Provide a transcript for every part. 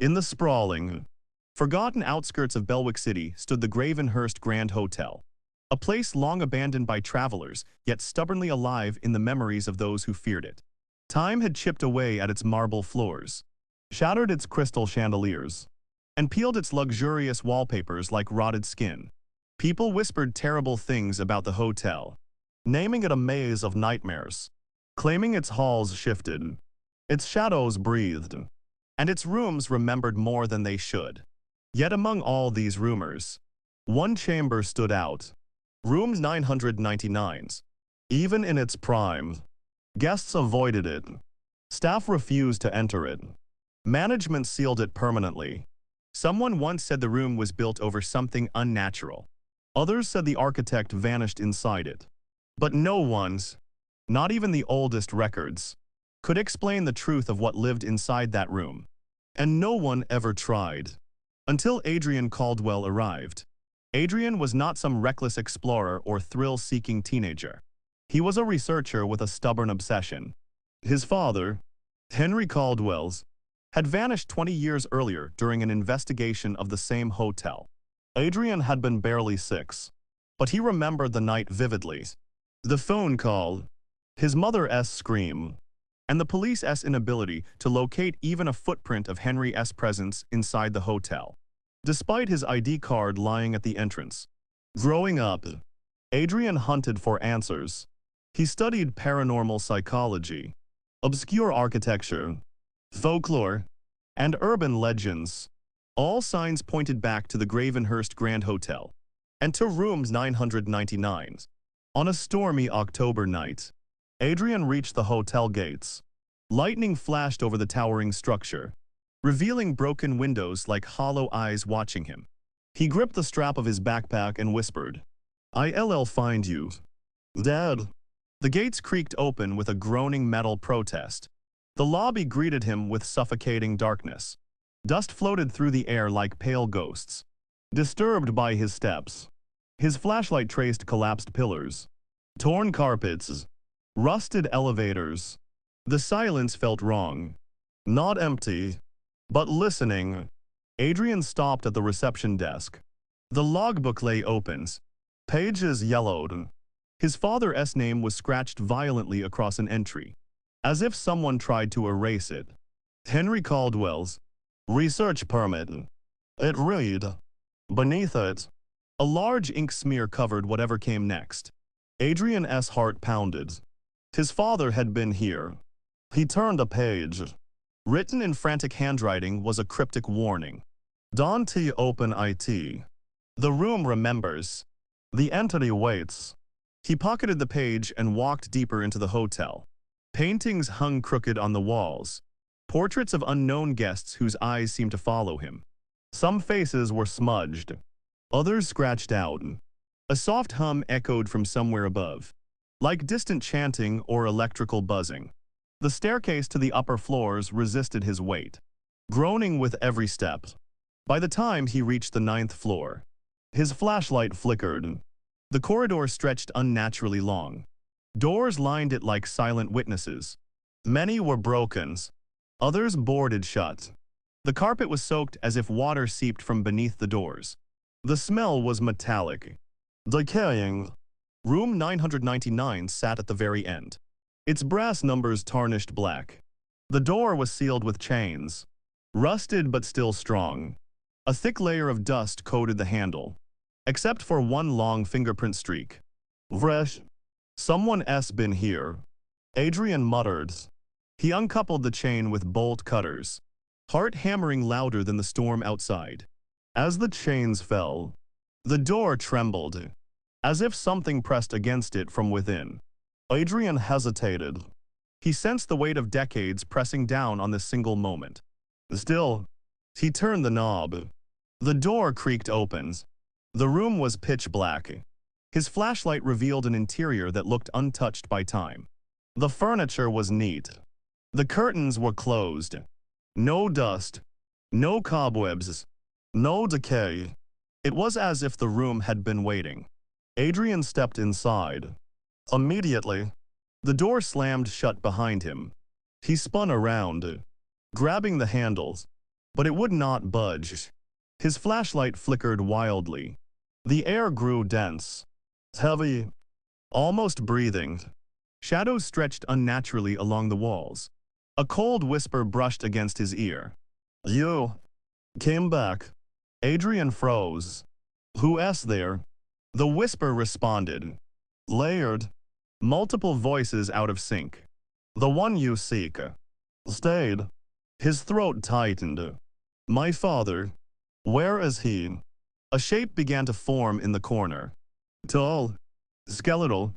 In the sprawling, forgotten outskirts of Belwick City stood the Gravenhurst Grand Hotel, a place long abandoned by travelers, yet stubbornly alive in the memories of those who feared it. Time had chipped away at its marble floors, shattered its crystal chandeliers, and peeled its luxurious wallpapers like rotted skin. People whispered terrible things about the hotel, naming it a maze of nightmares, claiming its halls shifted, its shadows breathed, and its rooms remembered more than they should. Yet among all these rumors, one chamber stood out. Room 999's. Even in its prime, guests avoided it. Staff refused to enter it. Management sealed it permanently. Someone once said the room was built over something unnatural. Others said the architect vanished inside it. But no one's, not even the oldest records, could explain the truth of what lived inside that room. And no one ever tried. Until Adrian Caldwell arrived. Adrian was not some reckless explorer or thrill-seeking teenager. He was a researcher with a stubborn obsession. His father, Henry Caldwell's, had vanished 20 years earlier during an investigation of the same hotel. Adrian had been barely 6, but he remembered the night vividly. The phone call, his mother's scream, and the police's inability to locate even a footprint of Henry's presence inside the hotel, despite his ID card lying at the entrance. Growing up, Adrian hunted for answers. He studied paranormal psychology, obscure architecture, folklore, and urban legends. All signs pointed back to the Gravenhurst Grand Hotel and to room 999. On a stormy October night, Adrian reached the hotel gates. Lightning flashed over the towering structure, revealing broken windows like hollow eyes watching him. He gripped the strap of his backpack and whispered, "I'll find you, Dad." The gates creaked open with a groaning metal protest. The lobby greeted him with suffocating darkness. Dust floated through the air like pale ghosts. Disturbed by his steps, his flashlight traced collapsed pillars, torn carpets, rusted elevators. The silence felt wrong. Not empty, but listening. Adrian stopped at the reception desk. The logbook lay open, pages yellowed. His father's name was scratched violently across an entry, as if someone tried to erase it. Henry Caldwell's research permit. It read. Beneath it, a large ink smear covered whatever came next. Adrian's heart pounded. His father had been here. He turned a page. Written in frantic handwriting was a cryptic warning. Dante open it. The room remembers. The entity waits. He pocketed the page and walked deeper into the hotel. Paintings hung crooked on the walls. Portraits of unknown guests whose eyes seemed to follow him. Some faces were smudged. Others scratched out. A soft hum echoed from somewhere above, like distant chanting or electrical buzzing. The staircase to the upper floors resisted his weight, groaning with every step. By the time he reached the 9th floor, his flashlight flickered. The corridor stretched unnaturally long. Doors lined it like silent witnesses. Many were broken, others boarded shut. The carpet was soaked as if water seeped from beneath the doors. The smell was metallic, decaying. Room 999 sat at the very end, its brass numbers tarnished black. The door was sealed with chains, rusted but still strong. A thick layer of dust coated the handle, except for one long fingerprint streak. Fresh. Someone's been here, Adrian muttered. He uncoupled the chain with bolt cutters, heart hammering louder than the storm outside. As the chains fell, the door trembled, as if something pressed against it from within. Adrian hesitated. He sensed the weight of decades pressing down on this single moment. Still, he turned the knob. The door creaked open. The room was pitch black. His flashlight revealed an interior that looked untouched by time. The furniture was neat. The curtains were closed. No dust, no cobwebs, no decay. It was as if the room had been waiting. Adrian stepped inside. Immediately, the door slammed shut behind him. He spun around, grabbing the handles. but it would not budge. His flashlight flickered wildly. The air grew dense, heavy, almost breathing. Shadows stretched unnaturally along the walls. A cold whisper brushed against his ear. "You came back." Adrian froze. "Who's there?" The whisper responded. Layered. Multiple voices out of sync. "The one you seek." Stayed. His throat tightened. "My father. Where is he?" A shape began to form in the corner. Tall. Skeletal.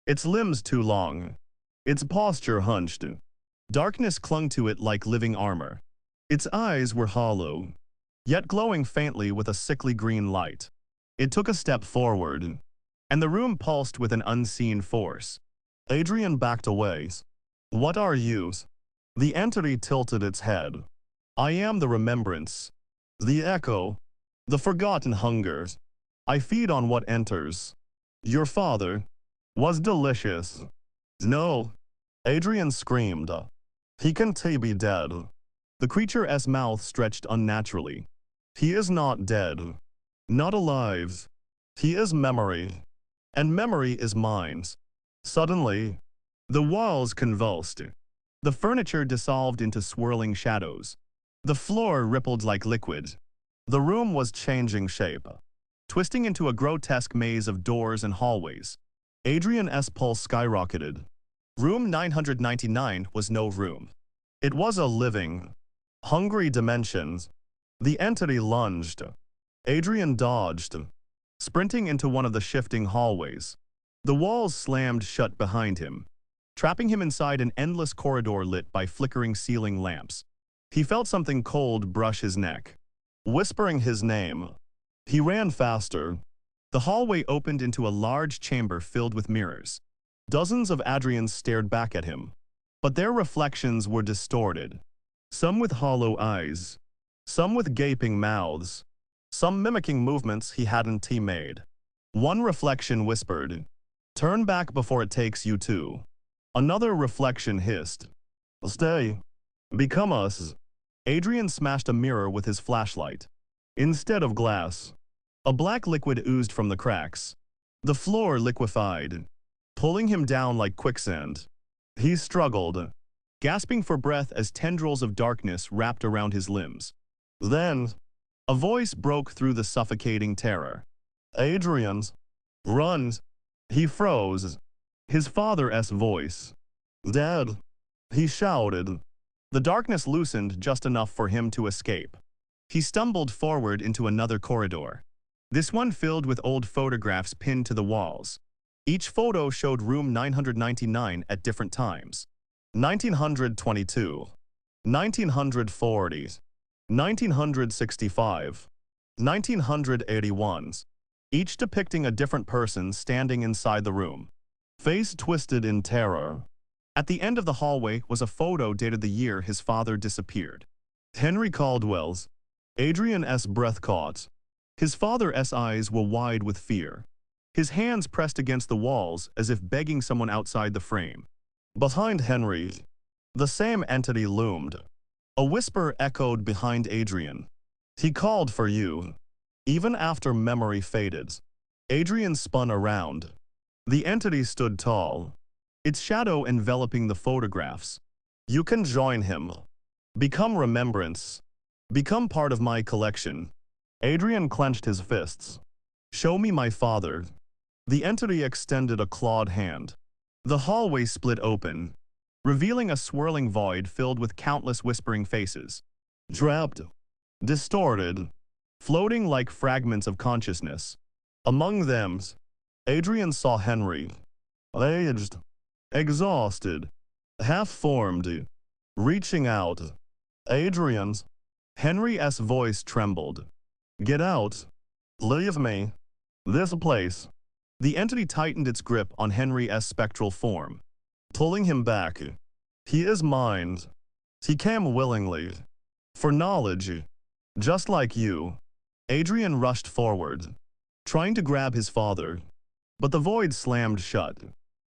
Its limbs too long. Its posture hunched. Darkness clung to it like living armor. Its eyes were hollow, yet glowing faintly with a sickly green light. It took a step forward, and the room pulsed with an unseen force. Adrian backed away. "What are you?" The entity tilted its head. "I am the remembrance, the echo, the forgotten hunger. I feed on what enters. Your father was delicious." "No," Adrian screamed. "He can be dead." The creature's mouth stretched unnaturally. "He is not dead. Not alive. He is memory. And memory is mine." Suddenly, the walls convulsed. The furniture dissolved into swirling shadows. The floor rippled like liquid. The room was changing shape, twisting into a grotesque maze of doors and hallways. Adrian's pulse skyrocketed. Room 999 was no room. It was a living, hungry dimension. The entity lunged. Adrian dodged, sprinting into one of the shifting hallways. The walls slammed shut behind him, trapping him inside an endless corridor lit by flickering ceiling lamps. He felt something cold brush his neck, whispering his name. He ran faster. The hallway opened into a large chamber filled with mirrors. Dozens of Adrians stared back at him, but their reflections were distorted. Some with hollow eyes, some with gaping mouths, some mimicking movements he hadn't made. One reflection whispered, "Turn back before it takes you too." Another reflection hissed, "Stay. Become us." Adrian smashed a mirror with his flashlight. Instead of glass, a black liquid oozed from the cracks. The floor liquefied, pulling him down like quicksand. He struggled, gasping for breath as tendrils of darkness wrapped around his limbs. Then, a voice broke through the suffocating terror. "Adrian, run!" He froze. His father's voice. "Dad!" He shouted. The darkness loosened just enough for him to escape. He stumbled forward into another corridor, this one filled with old photographs pinned to the walls. Each photo showed room 999 at different times. 1922, 1940, 1965, 1981, each depicting a different person standing inside the room, face twisted in terror. At the end of the hallway was a photo dated the year his father disappeared. Henry Caldwell's. Adrian's breath caught. His father's eyes were wide with fear. His hands pressed against the walls as if begging someone outside the frame. Behind Henry, the same entity loomed. A whisper echoed behind Adrian. "He called for you." Even after memory faded, Adrian spun around. The entity stood tall, its shadow enveloping the photographs. "You can join him. Become remembrance. Become part of my collection." Adrian clenched his fists. "Show me my father." The entity extended a clawed hand. The hallway split open, revealing a swirling void filled with countless whispering faces. Trapped, distorted, floating like fragments of consciousness. Among them, Adrian saw Henry. Aged, exhausted, half-formed, reaching out. "Adrian's." Henry's voice trembled. "Get out. Leave me. This place." The entity tightened its grip on Henry's spectral form, pulling him back. "He is mine. He came willingly. For knowledge. Just like you." Adrian rushed forward, trying to grab his father, but the void slammed shut.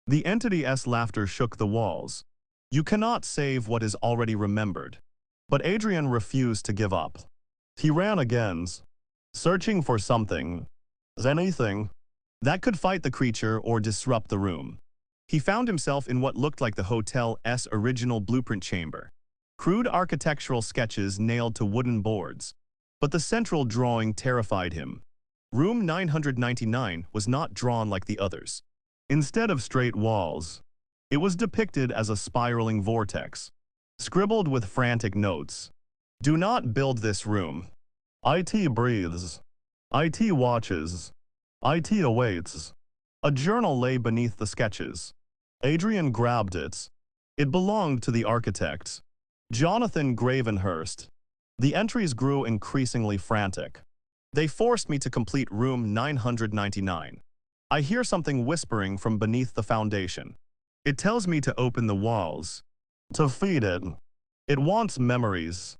The entity's laughter shook the walls. "You cannot save what is already remembered. But Adrian refused to give up. He ran again, searching for something, anything, that could fight the creature or disrupt the room. He found himself in what looked like the hotel's original blueprint chamber. Crude architectural sketches nailed to wooden boards. But the central drawing terrified him. Room 999 was not drawn like the others. Instead of straight walls, it was depicted as a spiraling vortex, scribbled with frantic notes. Do not build this room. IT breathes. IT watches. IT awaits. A journal lay beneath the sketches. Adrian grabbed it. It belonged to the architect, Jonathan Gravenhurst. The entries grew increasingly frantic. They forced me to complete room 999. I hear something whispering from beneath the foundation. It tells me to open the walls, to feed it. It wants memories,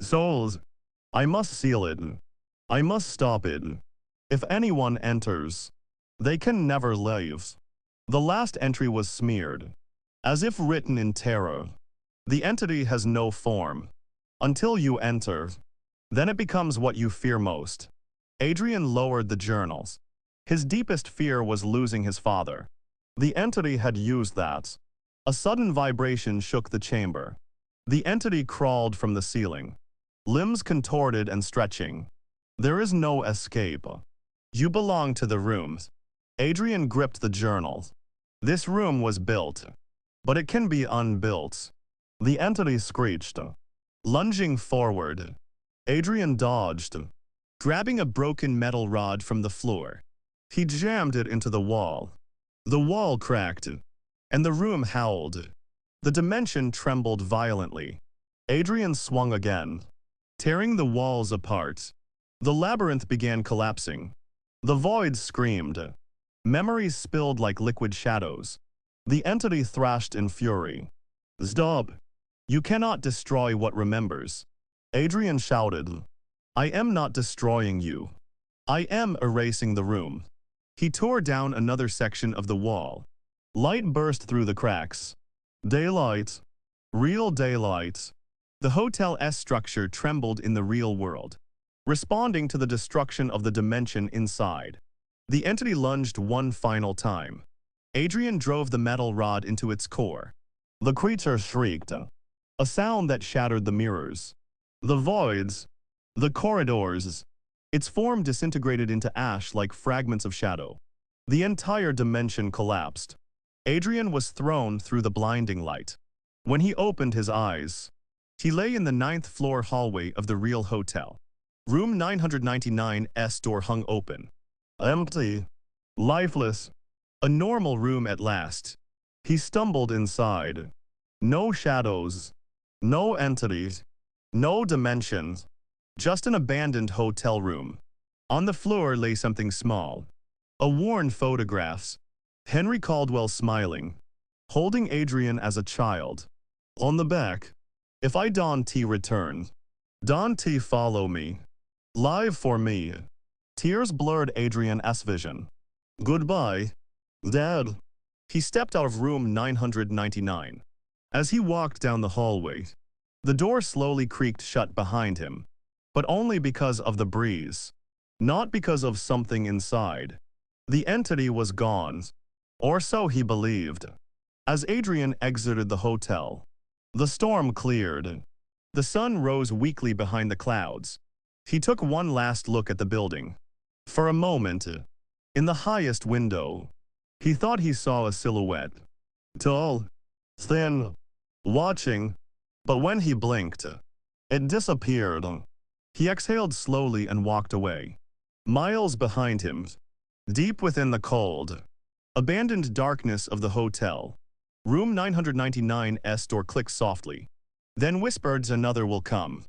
souls. I must seal it. I must stop it. If anyone enters, they can never leave. The last entry was smeared, as if written in terror. The entity has no form. Until you enter, then it becomes what you fear most. Adrian lowered the journals. His deepest fear was losing his father. The entity had used that. A sudden vibration shook the chamber. The entity crawled from the ceiling, limbs contorted and stretching. There is no escape. You belong to the room. Adrian gripped the journal. This room was built, but it can be unbuilt. The entity screeched. Lunging forward, Adrian dodged, grabbing a broken metal rod from the floor. He jammed it into the wall. The wall cracked, and the room howled. The dimension trembled violently. Adrian swung again, tearing the walls apart. The labyrinth began collapsing. The void screamed. Memories spilled like liquid shadows. The entity thrashed in fury. Stop! You cannot destroy what remembers. Adrian shouted. I am not destroying you. I am erasing the room. He tore down another section of the wall. Light burst through the cracks. Daylight. Real daylight. The hotel's structure trembled in the real world, responding to the destruction of the dimension inside. The entity lunged one final time. Adrian drove the metal rod into its core. The creature shrieked, a sound that shattered the mirrors, the voids, the corridors. Its form disintegrated into ash like fragments of shadow. The entire dimension collapsed. Adrian was thrown through the blinding light. When he opened his eyes, he lay in the 9th floor hallway of the real hotel. Room 999's door hung open. Empty. Lifeless. A normal room at last. He stumbled inside. No shadows. No entities. No dimensions. Just an abandoned hotel room. On the floor lay something small. A worn photograph. Henry Caldwell smiling, holding Adrian as a child. On the back, if I Don T return, Don T follow me. Live for me. Tears blurred Adrian's vision. Goodbye, Dad. He stepped out of room 999. As he walked down the hallway, the door slowly creaked shut behind him, but only because of the breeze, not because of something inside. The entity was gone, or so he believed. As Adrian exited the hotel, the storm cleared. The sun rose weakly behind the clouds. He took one last look at the building. For a moment, in the highest window, he thought he saw a silhouette. Tall, thin, watching, but when he blinked, it disappeared. He exhaled slowly and walked away. Miles behind him, deep within the cold, abandoned darkness of the hotel, room 999's door clicked softly. Then whispered, another will come.